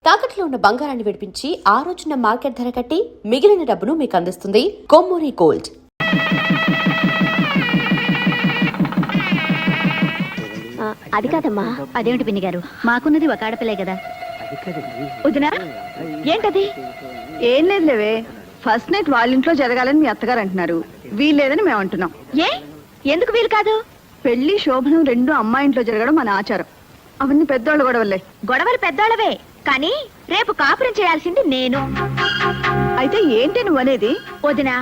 తాకట్లో ఉన్న బంగారాన్ని విడిపించి ఆ రోజున మార్కెట్ ధర కట్టి మిగిలిన డబ్బును మీకు అందిస్తుంది కొమ్మూరి గోల్డ్. అది కాదమ్మా. అదేమిటి పిన్ని గారు, మాకున్నది ఒక ఆడపిల్లే కదా. వదినా, ఏంటది? ఏం లేదులేవే, ఫస్ట్ నైట్ వాళ్ళ ఇంట్లో జరగాలని మీ అత్తగారు అంటున్నారు, వీల్లేదని మేము అంటున్నాం. ఏ ఎందుకు వీలు కాదు? పెళ్లి శోభనం రెండు అమ్మాయి ఇంట్లో జరగడం మన ఆచారం. అవన్నీ పెద్దోళ్ళు గొడవలే. గొడవలు పెద్దోళ్ళవే, కానీ రేపు కాపురం చేయాల్సింది నేను. అయితే ఏంటి నువ్వు అనేది? వదినా,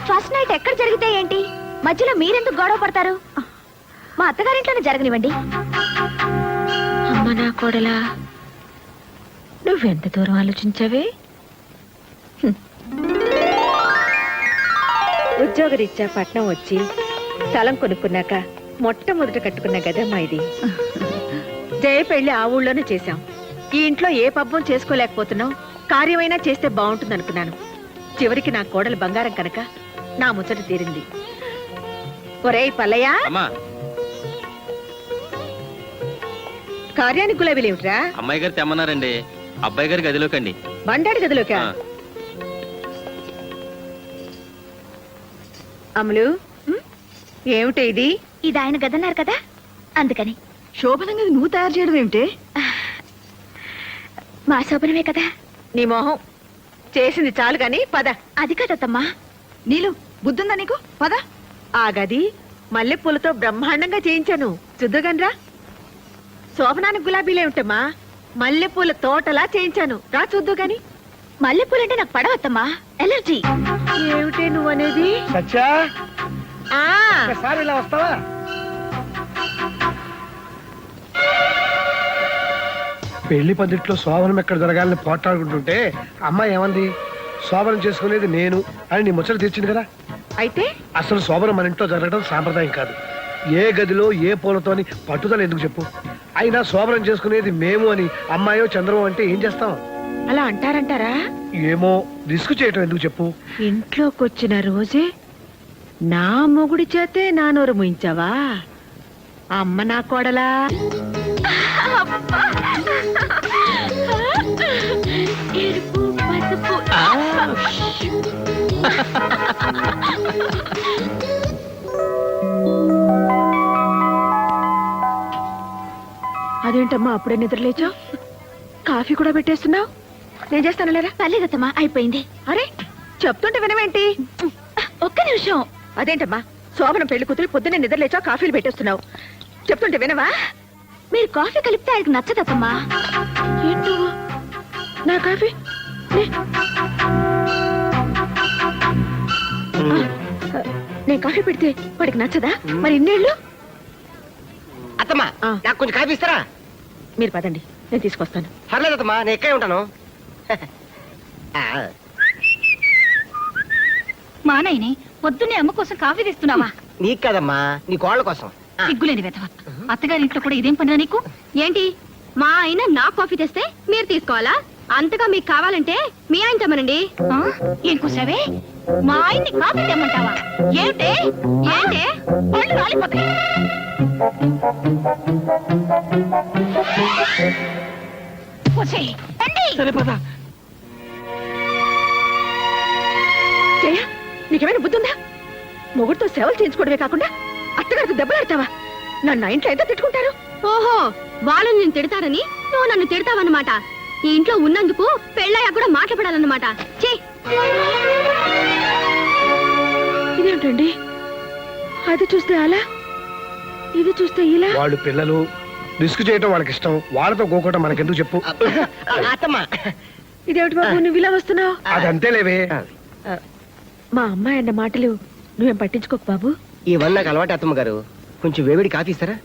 ఫస్ట్ నైట్ ఎక్కడ జరిగితే ఏంటి, మధ్యలో మీరెందుకు గొడవ పడతారు? మా అత్తగారింట్లోనే జరగనివ్వండి. అమ్మ నా కోడలా, నువ్వెంత దూరం ఆలోచించావే? ఉద్యోగరీత్యా పట్నం వచ్చి స్థలం కొనుక్కున్నాక మొట్టమొదట కట్టుకున్న గదమ్మా ఇది. జయ పెళ్లి ఆ ఊళ్ళోనే చేశాం. ఈ ఇంట్లో ఏ పబ్బం చేసుకోలేకపోతున్నాం, కార్యమైనా చేస్తే బాగుంటుంది అనుకున్నాను. చివరికి నా కోడలు బంగారం కనుక నా ముచ్చట తీరింది. ఒరేయ్ పల్లయ్య, కార్యానికి గులాబీలేమిట్రా? అమ్మాయి గారు తెమ్మన్నారండి. అబ్బాయి గారి గదిలోకండి. బండాడి గదిలోకా? అమలు, ఏమిటి ఇది? ఇది ఆయన గదన్నారు కదా, అందుకని. శోభనంగా నువ్వు తయారు చేయడం ఏమిటి? మా శోభనమే కదా. నీ మొహం, చేసింది చాలు గాని పద. అది కదమ్మా. నీళ్ళు బుద్ధుందా నీకు? పద. ఆ గది మల్లెపూలతో బ్రహ్మాండంగా చేయించాను, చూద్దుగానరా. శోభనానికి గులాబీలేమిటమ్మా, మల్లెపూల తోటలా చేయించాను, రా చూద్దు గాని. మల్లెపూలంటే నాకు పడవద్దమ్మా, ఎలర్జీ. ఏమిటే నువ్వనేది? సత్యా, ఆ ఒకసారి ఇలా వస్తావా? పెళ్లి పద్ధతిలో శోభనం ఎక్కడ జరగాలని పోట్లాడుకుంటుంటే అమ్మాయి ఏమంది? శోభనం చేసుకునేది నేను అని నీ ముచ్చట తీర్చింది కదా. అయితే అసలు శోభనం మన ఇంట్లో జరగడం సాంప్రదాయం కాదు. ఏ గదిలో ఏ పూలతో అని పట్టుదల ఎందుకు చెప్పు? అయినా శోభనం చేసుకునేది మేము అని అమ్మాయో చంద్రమో అంటే ఏం చేస్తాం? అలా అంటారంటారా? ఏమో, రిస్క్ చేయటం ఎందుకు చెప్పు? ఇంట్లోకి వచ్చిన రోజే నా మొగుడి చేతే నా నోరు ముయించావా? అమ్మ నా కోడలా. ఎరుపు పసుపు. అదేంటమ్మా అప్పుడే నిద్రలేచా? కాఫీ కూడా పెట్టేస్తున్నావు? నేను చేస్తాను లేరా? పర్లేదమ్మా, అయిపోయింది. అరే, చెప్తుంటే వినవేంటి? ఒక్క నిమిషం. అదేంటమ్మా, శోభనం పెళ్లి కూతురు పొద్దున్నే నిద్రలేచా కాఫీలు పెట్టేస్తున్నావు, చెప్తుంటే వినవా? మీరు కాఫీ కలిపితే ఆయనకు నచ్చదమ్మా. ఏంటో నా కాఫీ నేను కాఫీ పెడితే వాడికి నచ్చదా? మరి ఇన్నేళ్ళు. అత్తమ్మా, నాకు కొంచెం కాఫీ ఇస్తారా? మీరు పదండి, నేను తీసుకొస్తాను. పర్లేదు అత్తమ్మా, నేను ఎక్కడే ఉంటాను. మా నాయనే పొద్దున్నే అమ్మ కోసం కాఫీ తెస్తున్నావా? నీకు కదమ్మా, నీ కోళ్ళ కోసం. సిగ్గులేని వెతవ. అత్తగారింట్లో కూడా ఇదేం పనిరా నీకు? ఏంటి, మా ఆయన నా కాఫీ తెస్తే మీరు తీసుకోవాలా? అంతగా మీకు కావాలంటే మీ ఆయన తెమ్మనండి. ఏం కూసావే? మా ఆయన్ని కాఫీ తెమ్మంటావా? ఏమిటే ఏంటే పళ్ళు రాలిపోతాయి. జయ, నీకేమైనా బుద్ధుందా? మొగుడితో సేవలు చేయించుకోవడమే కాకుండా అత్తగారికి దెబ్బలాడతావా? నన్ను ఇంట్లో ఎంత తిట్టుకుంటారు? ఓహో, వాళ్ళు నేను తిడతారని నువ్వు నన్ను తిడతావన్నమాట. ఈ ఇంట్లో ఉన్నందుకు పెళ్ళయ్యా కూడా మాట్లాడాలన్నమాట. ఇదేంటండి, అది చూస్తే అలా, ఇది చూస్తే ఇలా. వాళ్ళు పిల్లలు, రిస్క్ చేయటం వాళ్ళకి ఇష్టం. వాళ్ళతో గోకోవటం మనకెందుకు చెప్పు? అత్తమ్మా, ఇదేమిటి బాబు నువ్వు ఇలా వస్తున్నావు? అదంతేలేవే. మా అమ్మాయి అన్న మాటలు నువ్వేం పట్టించుకోకు బాబు. ఇవన్నీ నాకు అలవాటు అత్తమ్మ గారు. కొంచెం వేవిడి కాఫీ ఇస్తారా?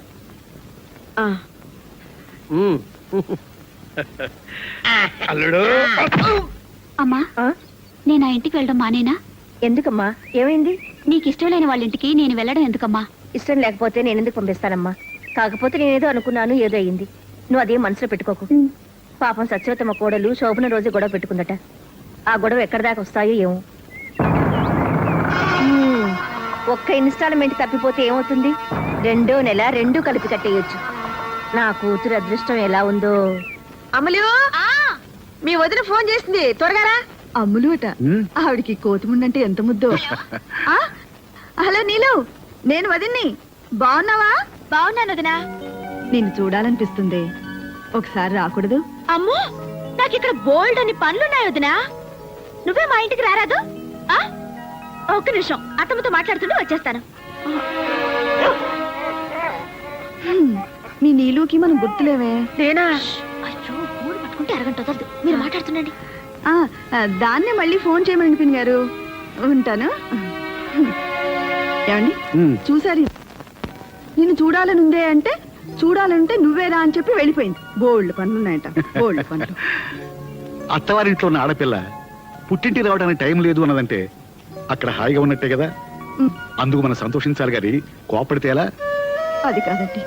అల్లుడు, అమ్మా, నేను ఆ ఇంటికి వెళ్ళడం మానేనా? ఎందుకమ్మా, ఏమైంది? నీకు ఇష్టం లేని వాళ్ళ ఇంటికి నేను వెళ్ళడం ఎందుకమ్మా? ఇష్టం లేకపోతే నేను ఎందుకు పంపిస్తానమ్మా? కాకపోతే నేనేదో అనుకున్నాను, ఏదో అయింది. నువ్వు అదేం మనసులో పెట్టుకోకు. పాపం సత్యవతమ్మ కోడలు శోభన రోజు గొడవ పెట్టుకుందట. ఆ గొడవ ఎక్కడి దాకా వస్తాయో ఏమో. ఒక్క ఇన్స్టాల్మెంట్ తప్పిపోతే ఏమవుతుంది? 2వ నెల 2 కలిపి కట్టేయొచ్చు. నా కూతురు అదృష్టం ఎలా ఉందో. అమలు, మీ వదిన ఫోన్ చేసింది, త్వరగా రా. అమ్ములు అట. ఆవిడికి కోతిముండంటే ఎంత ముద్దో. ఆ, హలో నీలు, నేను వదిన్ని. బాగున్నావా? బాగున్నాను వదినా. నిన్ను చూడాలనిపిస్తుంది, ఒకసారి రాకూడదు? అమ్మో, నాకు ఇక్కడ బోల్డ్ అని పనులున్నాయి వదినా. నువ్వే మా ఇంటికి రారాదు? ఆ? ఒక్క నిమిషం, అత్తమ్మతో మాట్లాడుతుంటే వచ్చేస్తాను. మీ నీలుకి మనం గుర్తులేవే. నేనా? అయ్యో, ఫోన్ పట్టుకుంటే అరగంట వదలదు. మీరు మాట్లాడుతుండండి. దాన్నే మళ్ళీ ఫోన్ చేయమని పిన్ గారు. ఉంటాను. ఏమండి చూసారు, నిన్ను చూడాలనుందే అంటే చూడాలంటే నువ్వేరా అని చెప్పి వెళ్ళిపోయింది. బోల్డ్ పనులున్నాయట, బోల్డ్ పనులు. అత్తవారింట్లో ఉన్న ఆడపిల్ల పుట్టింటి రావడానికి టైం లేదు అన్నదంటే అక్కడ హాయిగా ఉన్నట్టే కదా. అందుకు మనం సంతోషించాలి గాని కోపడితే ఎలా? అది కాదండి,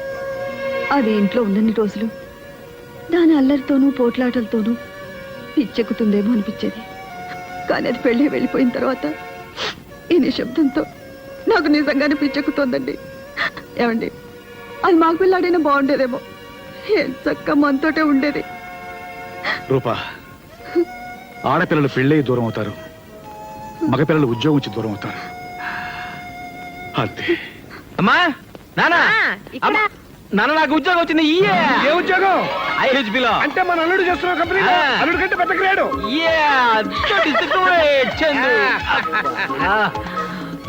అది ఇంట్లో ఉన్నన్ని రోజులు దాని అల్లరితోనూ పోట్లాటలతోనూ పిచ్చెక్కుతుందేమో అనిపించేది. కానీ అది పెళ్ళి వెళ్ళిపోయిన తర్వాత ఈ నిశ్శబ్దంతో నాకు నిజంగానే పిచ్చెక్కుతోందండి. ఏమండి, అది మాకు పిల్లాడైనా బాగుండేదేమో. చక్క మనతోటే ఉండేది. రూపా, ఆడపిల్లలు పెళ్ళై దూరం అవుతారు, మగపిల్లలు ఉద్యోగం వచ్చి దూరం అవుతారు. అంతే. అమ్మా, నానా, ఇక్కడ నాన్న నాకు ఉద్యోగం వచ్చింది. ఏ ఉద్యోగం? IHP లో. అంటే మన అల్లుడు చేస్తున్న కంపెనీలో అల్లుడు కంటే పెద్ద గ్రేడు.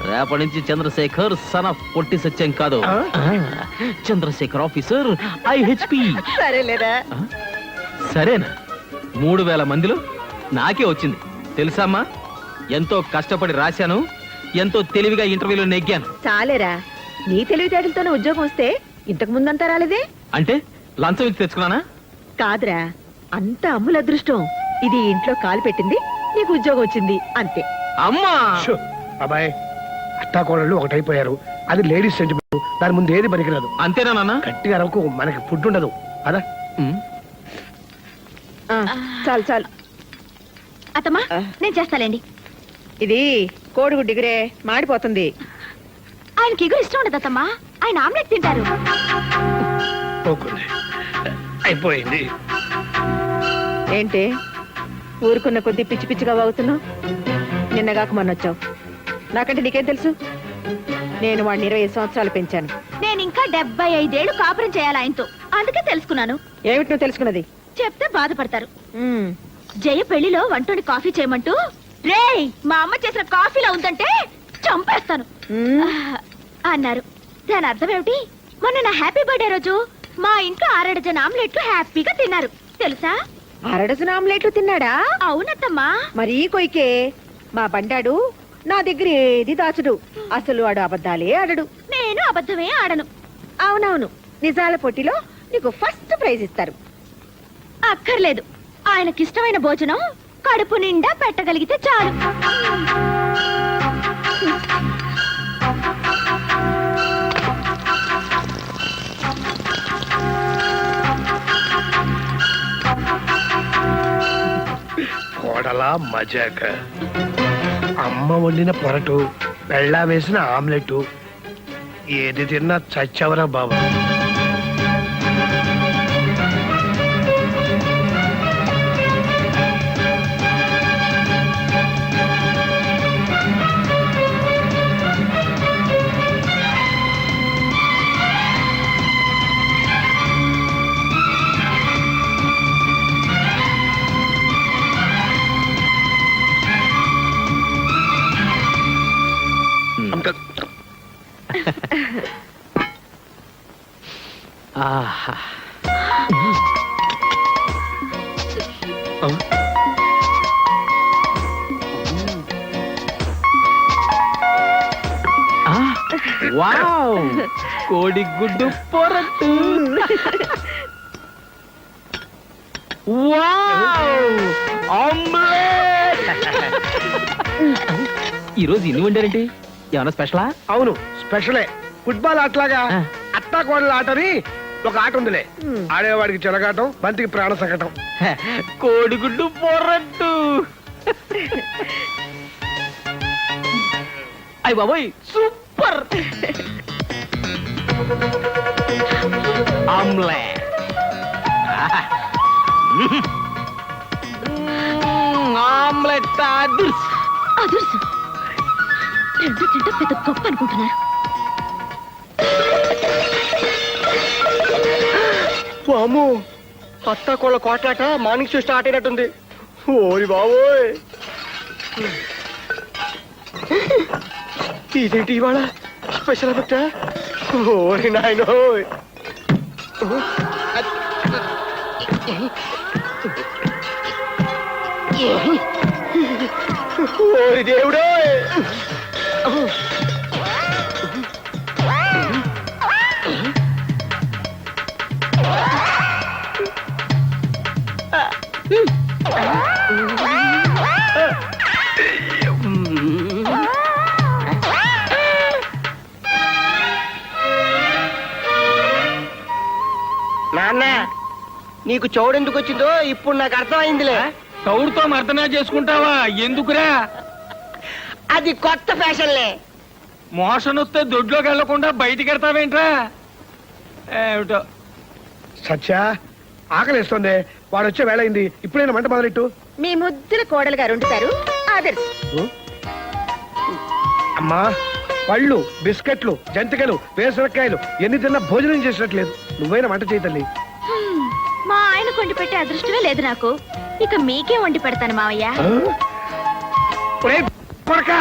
రేపటి నుంచి చంద్రశేఖర్ సన్ ఆఫ్ పొట్టి సత్యం కాదు, చంద్రశేఖర్ ఆఫీసర్ IHP. సరేలేరా? సరేనా? 3000 మందిలో నాకే వచ్చింది తెలుసామ్మా. ఎంతో కష్టపడి రాశాను, ఎంతో తెలివిగా ఇంటర్వ్యూలో నెగ్గాను. చాలేరా, నీ తెలివితేటలతోనే ఉద్యోగం వస్తే ఇంతకు ముందంతా రాలేదే. అంటే లంచం ఇచ్చి తెచ్చుకున్నానా? కాదురా, అంత అమ్ముల అదృష్టం. ఇది ఇంట్లో కాలు పెట్టింది, నీకు ఉద్యోగం వచ్చింది, అంతే. అమ్మా, షో, అబ్బాయి, అత్తాకోడళ్ళు ఒకటైపోయారు. అది లేడీస్ సెంటిమెంట్, దాని ముందు ఏది పనికిరాదు. అంతేనా నాన్న? గట్టిగా అరకు, మనకి ఫుడ్ ఉండదు. అదా చాలు చాలు. అత్తమ్మా, నేను చేస్తాలేండి. ఇది కోడిగుడ్డు డిగ్రే మాడిపోతుంది. ఆయనకి ఎగురు ఇష్టం ఉండదు అత్తమ్మా, ఆయన ఆమ్లెట్ తింటారు. పోకుంది. అయిపోయింది. ఏంటి ఊరుకున్న కొద్ది పిచ్చి పిచ్చిగా వాగుతున్నావు? నిన్నగాక మొన్నొచ్చావు. నాకంటే నీకేం తెలుసు? నేను వాడిని 20 సంవత్సరాలు పెంచాను. నేను ఇంకా 75 ఏళ్ళు కాపురం చేయాలి ఆయనతో, అందుకే తెలుసుకున్నాను. ఏమిటి నువ్వు తెలుసుకున్నది? చెప్తే బాధపడతారు. జయ పెళ్లిలో వంటోని కాఫీ చేయమంటూ, రేయ్ మా అమ్మ చేసిన కాఫీలో ఉందంటే చంపేస్తాను అన్నారు. దాని అర్థం ఏమిటి? మొన్న నా హ్యాపీ బర్త్డే రోజు మా ఇంట్లో 6 డజన్ ఆమ్లెట్లు హ్యాపీగా తిన్నారు తెలుసా? 6 డజన్ ఆమ్లెట్లు తిన్నాడా? అవునత్తమ్మా. మరీ కొయ్కే. మా బండాడు నా దగ్గర ఏది దాచుడు. అసలు వాడు అబద్ధాలే ఆడడు. నేను అబద్ధమే ఆడను. అవునవును, నిజాల పోటీలో నీకు ఫస్ట్ ప్రైజ్ ఇస్తారు. అక్కర్లేదు, ఆయనకిష్టమైన భోజనం కడుపు నిండా పెట్టగలిగితే చాలు. కోడలా మజాక. అమ్మ వండిన పొరటు, బెళ్ళా వేసిన ఆమ్లెట్, ఏది తిన్నా చచ్చవరా బాబా. ఆహా. వావ్, కోడిగుడ్డు పొరట్టు. Wow, omelette. ఈరోజు ఇన్ని వండారేంటి? ఏమన్నా స్పెషలా? అవును, స్పెషలే. ఫుట్బాల్ ఆటలాగా అత్తా కోడల ఆటని ఒక ఆట ఉందిలే. ఆడేవాడికి చెలగాటం, బంతికి ప్రాణ సంకటం. కోడిగుడ్డు పొరట్టు. అయ్య బాబోయ్, సూపర్. ఆమ్లెట్. అదుర్సు రెండు తింటే పెద్ద గొప్ప అనుకుంటున్నారు. అమ్ము అత్త కోళ్ళ కోట్లాట మార్నింగ్ షో స్టార్ట్ అయినట్టుంది. ఓరి బాబోయ్, ఇదేంటి ఇవాళ స్పెషల్ ఎఫెక్టా? ఓరి నాయనో, ఓరి దేవుడో. నాన్న, నీకు చౌడెందుకు వచ్చిందో ఇప్పుడు నాకు అర్థమైందిలే. తౌడుతో మర్దనా చేసుకుంటావా? ఎందుకురా? అది కొత్త ఫ్యాషన్లే. మోషన్ వస్తే దొడ్లోకి వెళ్లకుండా బయటికి వెళ్తావేంట్రా? ఏమిటో. సత్య, ఆకలిస్తుంది. వాడు వచ్చే వేళ అయింది. ఇప్పుడైనా మంట మొదలెట్టు. మీ ముద్దుల కోడలు గారు వండుతారు. ఆదర్శ్ అమ్మా, పళ్ళు, బిస్కెట్లు, జంతికలు, వేసరకాయలు ఎన్ని తిన్నా భోజనం చేసినట్లేదు. నువ్వైనా వంట చేయి తల్లి. మా ఆయన కొండి పెట్టే అదృష్టమే లేదు నాకు. ఇక మీకే వండి పెడతాను మావయ్య. ఒరేయ్ కొడకా,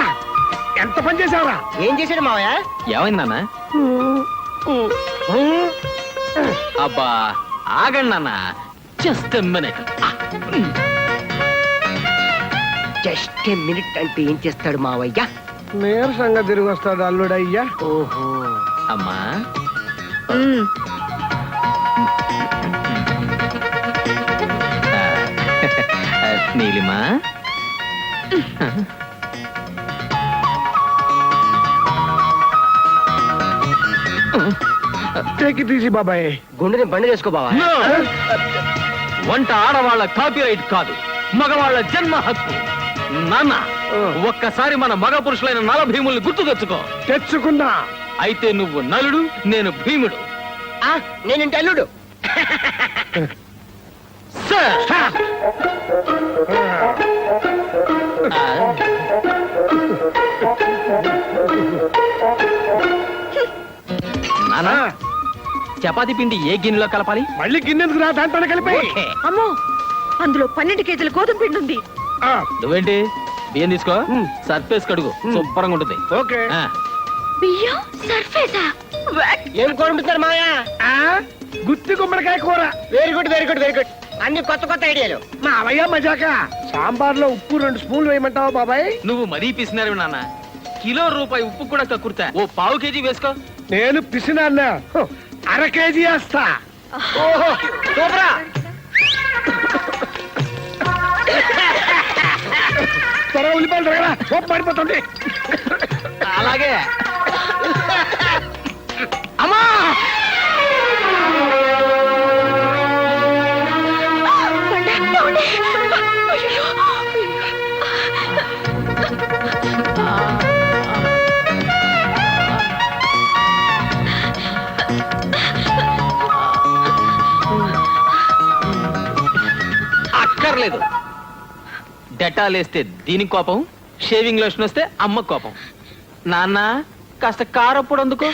ఎంత పని చేసావురా? ఏం చేశాడు మావయ్య? ఏమైంది నాన్న? అబ్బా ఆగండి నాన్న, జస్ట్ మినిట్. జస్ట్ మినిట్ అంటే ఏం చేస్తాడు మావయ్య? నీరసంగా తిరిగి వస్తాడు అల్లుడయ్యా. ఓహో, అమ్మా నీలిమా, టేకి తీసి బాబాయ్. గుండెని బండి చేసుకో బావా. వంట ఆడవాళ్ళ కాపీరైట్ కాదు, మగవాళ్ళ జన్మ హక్కు. నాన్న, ఒక్కసారి మన మగ పురుషులైన నల భీముల్ని గుర్తు తెచ్చుకో. తెచ్చుకున్నా. అయితే నువ్వు నలుడు, నేను భీముడు. నేనింటి అల్లుడు. సార్, నాన్న, చపాతీ పిండి ఏ గిన్నెలో కలపాలి? మళ్ళీ గిన్నెందుకు రా, దాంట్లోనే కలిపి. ఓకే. అమ్మో, అందులో 12 కేజీల గోధుమ పిండి ఉంది. నువ్వేంటి బియ్యం తీసుకో, సర్ఫేస్ కడుగు, శుభ్రంగా ఉంటుంది. ఓకే. ఆ, బియ్యం సర్ఫేసా? ఏం కోరుకుంటున్నారు మావయ్య? గుత్తి గుమ్మడికాయ కూర. Very good, very good, very good. అన్ని కొత్త కొత్త ఐడియాలు. మా అవయ్య మజాక. సాంబార్ లో ఉప్పు 2 స్పూన్లు వేయమంటావా బాబాయ్? నువ్వు మరీ పిసినారు నాన్న. కిలో రూపాయి ఉప్పు కూడా కక్కుర్తా. ఓ పావు కేజీ వేసుకో. నేను పిసినాన్న. 1/2 కేజీ వేస్తా. ఓహో, సూపరా. త్వర ఉల్లిపాయలు తరగరా, సోపు పడిపోతుంది. అలాగే. అమ్మా, అక్కర్లేదు. డెటాల్ వేస్తే దీనికి కోపం, షేవింగ్ లోషన్ వస్తే అమ్మ కోపం. నాన్న, కాస్త కారప్పుడు అందుకో,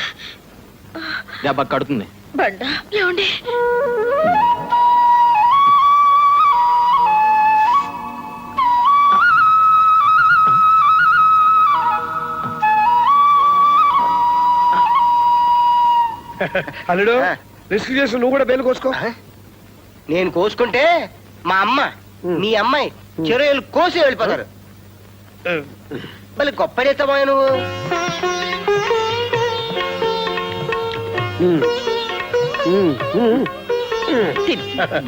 దెబ్బ కడుతుంది. బండ ఏమండి? అల్లుడు, రిస్క్ చేసి నువ్వు కూడా బేలు కోసుకో. నేను కోసుకుంటే మా అమ్మ, మీ అమ్మాయి చెరువులు కోసి వెళ్ళిపోతారు. మళ్ళీ గొప్పడేస్తామా నువ్వు?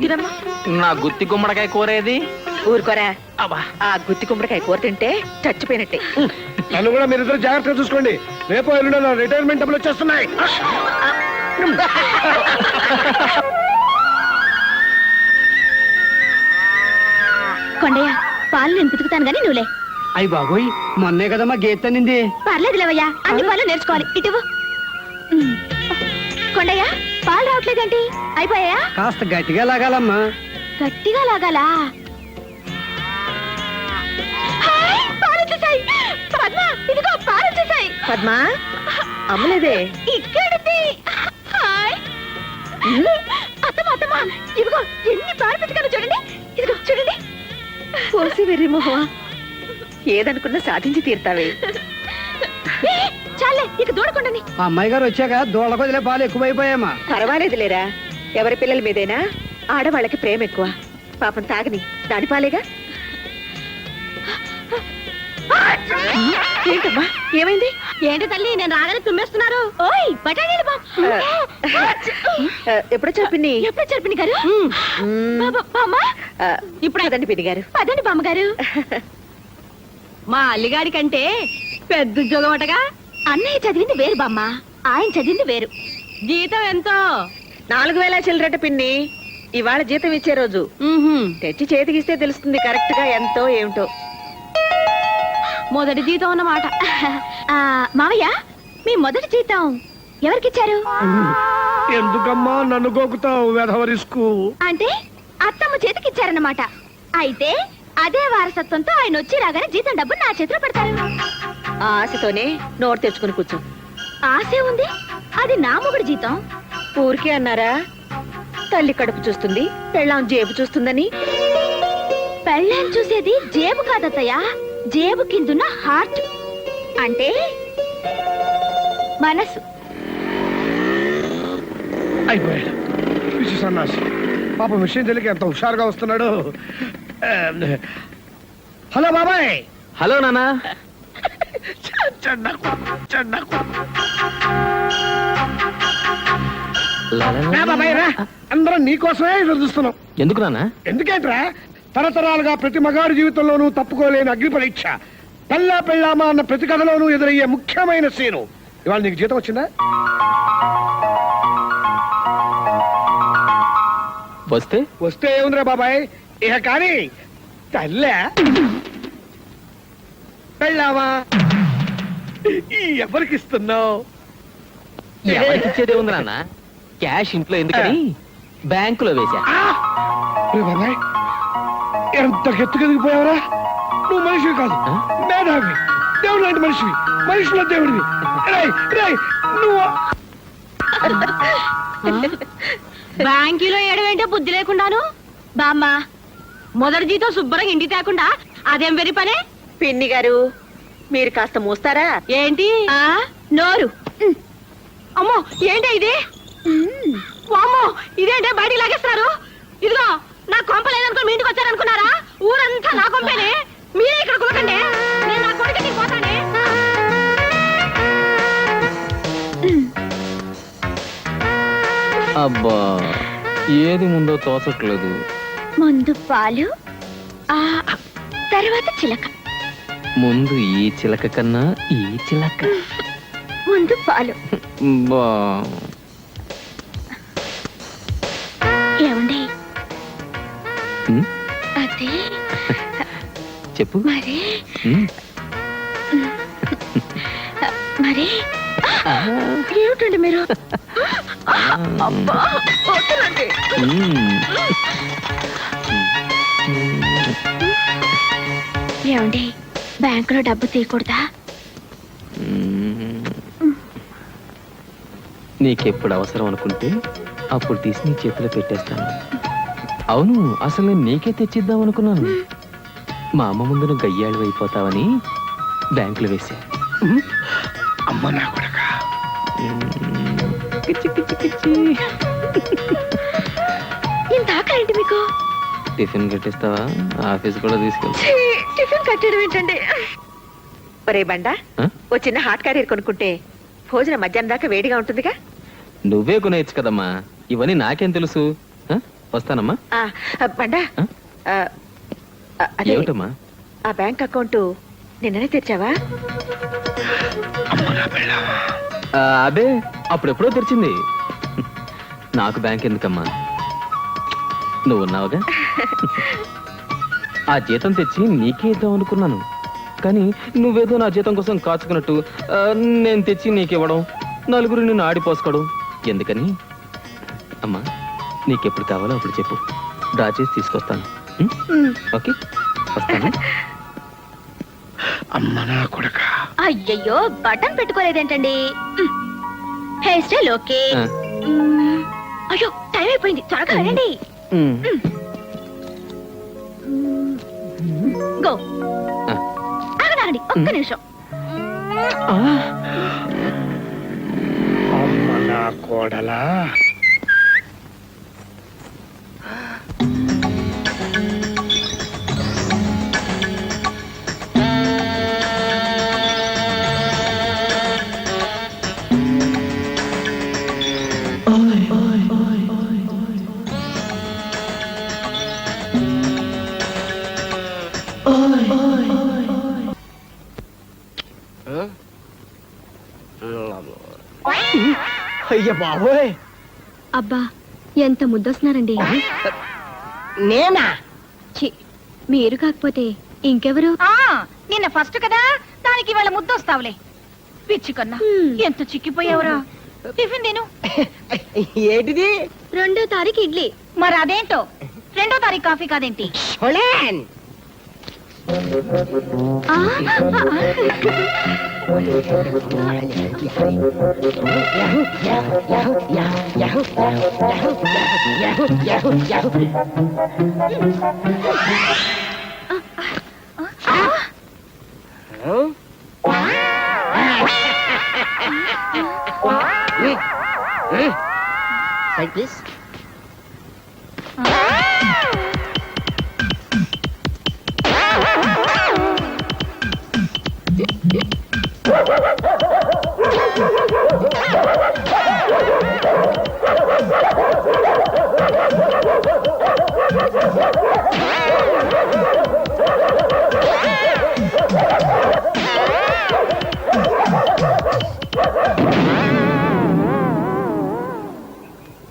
తినమ్మా. నా గుత్తి గుమ్మడికాయ కూరేది? ఊరుకోరా, అబ్బా, ఆ గుత్తి కుమ్మడికాయ కూర తింటే చచ్చిపోయినట్టే. నన్ను కూడా మీరిద్దరు జాగ్రత్తగా చూసుకోండి. రేపు ఎల్లుండో నా రిటైర్మెంట్ డబ్బులు వచ్చేస్తున్నాయి. కొండయ్య, పాలు నేను పితుకుతాను గానీ నువ్వులే. అయ్యి బాబోయ్, మొన్నే కదమ్మా గేట్ అనింది. పర్లేదు లేవయ్యా, అన్ని పాలు నేర్చుకోవాలి. ఇటువు. కొండయ్య, పాలు రావట్లేదేంటి? అయిపోయా? కాస్త గట్టిగా లాగాలమ్మా. గట్టిగా లాగాలా? పద్మా అమ్మలేదే ఇక్కడిది. హాయ్. అత్తమ్మ అత్తమ్మ, ఇదిగో ఎన్ని పారిపెట్టుకాను చూడండి. ఇదిగో చూడండి. పోసి వెర్రి మొహమా, ఏదనుకున్నా సాధించి తీరుతావే. ఏ, చాలే ఇక దూడకుండాని. ఆ అమ్మాయి గారు వచ్చాక దోళ్ళ కొదిలే పాలు ఎక్కువైపోయామా. పర్వాలేదులేరా, ఎవరి పిల్లల మీదైనా ఆడవాళ్ళకి ప్రేమ ఎక్కువ. పాపం తాగని దాని పాలేగా. ఏంటమ్మా ఏమైంది? ఏంటి తల్లి, నేను రాగానే తుమ్మేస్తున్నారు. ఓయ్ బఠానీలు ఎప్పుడో పిన్ని? ఎప్పుడు చెప్పిన గారు? బామ్మ, ఇప్పుడు అదండి పిన్ని గారు. పదండి బామ్మగారు. మా అల్లిగాడి కంటే పెద్ద ఉద్యోగం అటగా. అన్నయ్య చదివింది వేరు బామ్మ, ఆయన చదివింది వేరు. జీతం ఎంతో? 4000 చిల్లరట పిన్ని. ఇవాళ జీతం ఇచ్చే రోజు. తెచ్చి చేతికిస్తే తెలుస్తుంది కరెక్ట్ గా ఎంతో ఏమిటో. మొదటి జీతం అన్నమాట. మావయ్య, మీ మొదటి జీతం ఎవరికిచ్చారు? ఎందుకమ్మా నన్ను గోకుతావు వెధవరిస్కు? అంటే అత్తమ్మ చేతికిచ్చారన్నమాట. అయితే అదే వారసత్వంతో ఆయన వచ్చి రాగానే జీతం డబ్బు నా చేతిలో పెడతారు. ఆ ఆశతోనే నోరు తెచ్చుకుని కూర్చో. ఆశే ఉంది, అది నా మొగుడు జీతం. ఊరికే అన్నారా? తల్లి కడుపు చూస్తుంది, పెళ్ళాం జేబు చూస్తుందని. పెళ్ళాం చూసేది జేబు కాదత్తయ్య, జేబు కిందున్న హార్ట్, అంటే మనసు. అయిపోయాడు పిచ్చి సన్నాసి. పాపం విషయం తెలియక ఎంత హుషారుగా వస్తున్నాడు. హలో బాబాయ్. హలో నానా. బాబాయ్ రా, అందరం నీకోసమే ఎదురు చూస్తున్నాం. ఎందుకు నానా? ఎందుకేంట్రా, తరతరాలుగా ప్రతి మగాడి జీవితంలోనూ తప్పుకోలేని అగ్ని పరీక్ష, పెళ్ళామా అన్న ప్రతి కథలోనూ ఎదురయ్యే ముఖ్యమైన సీను. ఇవాళ నీకు జీతం వచ్చిందా? వస్తే ఏముందిరా బాబాయ్, ఇక కానీ తల్లే పెళ్ళామా ఎవరికి ఇస్తున్నావు? ఎవరికి ఇచ్చేదే ఉంది నాన్న, క్యాష్ ఇంట్లో ఎందుకని బ్యాంకులో వేశా. బాబాయ్ ఎంత గెత్తుకెదిగిపోయావరా. నువ్వు మనిషివి కాదు, మేధావి, దేవుడు లాంటి మనిషివి, మనుషుల దేవుడివి. నువ్వు బ్యాంకీలో ఏడవేంటే బుద్ధి లేకుండాను. బామ్మ, మొదటి జీతం శుభ్రంగా ఇంటి తేకుండా అదేం వెరి పనే? పిన్ని గారు, మీరు కాస్త మూస్తారా? ఏంటి నోరు? అమ్మో, ఏంటి ఇది? అమ్మో, ఇదేంటే బయటికి లాగేస్తున్నారు? ఇదిగో నా కొంప లేదనుకో మీ ఇంటికి వచ్చారనుకున్నారా? ఊరంతా నా కొంపేనే. మీరే ఇక్కడ కులకండి, నేను నా కొడుకుని పోతానే. అబ్బా, ఏది ముందో తోచట్లేదు. ముందు పాలు, తర్వాత చిలక. ముందు ఈ చిలక కన్నా ఈ చిలక. ముందు పాలు. బా, ఏమండి ఉమ్, అదే చెప్పు. మరి ఉమ్, మరి ఏమిటండి మీరు? అబ్బా, వద్దులండి. ఉమ్. ఏమండి, బ్యాంకులో డబ్బు తీయకూడదా? నీకెప్పుడు అవసరం అనుకుంటే అప్పుడు తీసి నీ చేతిలో పెట్టేస్తాను. అవును, అసలు నేను నీకే తెచ్చిద్దాం అనుకున్నాను. మా అమ్మ ముందు నువ్వు గయ్యాళ్ళు అయిపోతావని బ్యాంకులో వేసా. అమ్మ నా కొడక. ఇంత ఆకలేంటి మీకు? టిఫిన్ కట్టిస్తావా? ఆఫీస్ కూడా తీసుకెళ్తా. టిఫిన్ కట్టడం ఏంటండి? ఒరే బండా, ఆ? ఓ చిన్న హాట్ క్యారియర్ కొనుక్కుంటే భోజనం మధ్యాహ్నం దాకా వేడిగా ఉంటుందిగా. నువ్వే కొనేయచ్చు కదమ్మా, ఇవన్నీ నాకేం తెలుసు. ఆ? వస్తానమ్మా. బండా, ఆ? అదే, ఏమిటమ్మా? ఆ బ్యాంక్ అకౌంట్ నిన్ననే తెచ్చావా? అదే అప్పుడెప్పుడో తెరిచింది. నాకు బ్యాంక్ ఎందుకమ్మా, నువ్వు ఉన్నావుగా. ఆ జీతం తెచ్చి నీకే ఇద్దాం అనుకున్నాను, కానీ నువ్వేదో నా జీతం కోసం కాచుకున్నట్టు నేను తెచ్చి నీకివ్వడం, నలుగురు నిన్ను ఆడిపోసుకోవడం ఎందుకని. అమ్మా, నీకెప్పుడు కావాలో అప్పుడు చెప్పు, డ్రా చేసి తీసుకొస్తాను. ఓకే, వస్తాను. అమ్మ నా కొడక. అయ్యయ్యో బటన్ పెట్టుకోలేదేంటండి హెయిర్ స్టైల్ ఓకే ఆ. అయ్యో టైం అయిపోయింది త్వరగా వెళ్ళండి గో ఆ. ఆగండి ఒక్క నిమిషం అమ్మ నా కోడలా. అయ్య బాబోయ్ అబ్బా ఎంత ముద్దొస్తున్నారండి నేనా ఛీ, మీరు కాకపోతే ఇంకెవరు నిన్న ఫస్ట్ కదా దానికి ఇవాళ ముద్దొస్తావులే పిచ్చి కన్నా ఎంత చిక్కిపోయావురా టిఫిన్ తిను ఏంటిది 2వ తారీఖు ఇడ్లీ మరి అదేంటో 2వ తారీఖు కాఫీ కాదేంటి హోలాన్. ఆ,